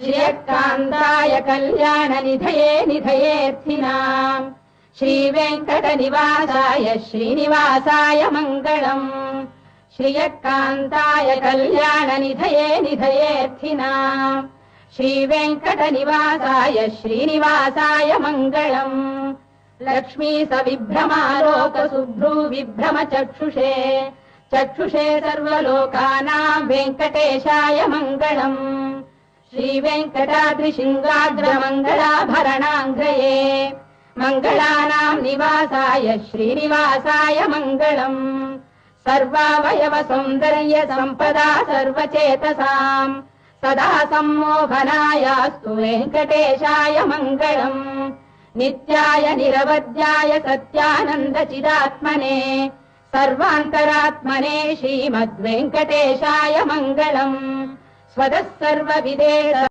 श्रियकान्ताय कल्याणनिधये निधयेऽर्थिनाम् श्रीवेङ्कटनिवासाय श्रीनिवासाय मङ्गलम् श्रियकान्ताय कल्याणनिधये निधयेऽर्थिनाम् श्रीवेङ्कटनिवासाय श्रीनिवासाय मङ्गलम् लक्ष्मी सविभ्रमालोकसुभ्रू विभ्रमचक्षुषे चक्षुषे सर्वलोकानाम् वेङ्कटेशाय मङ्गलम् श्रीवेङ्कटाद्रिशृङ्गाग्रमङ्गलाभरणाङ्ग्रये मङ्गलानाम् निवासाय श्रीनिवासाय मङ्गलम् सर्वावयव सौन्दर्य सम्पदा सर्वचेतसाम् सदा सम्मोहनायास्तु वेङ्कटेशाय मङ्गलम् नित्याय निरवध्याय सत्यानन्दचिदात्मने सर्वान्तरात्मने श्रीमद्वेङ्कटेशाय मङ्गलम् स्वतः सर्वविदेश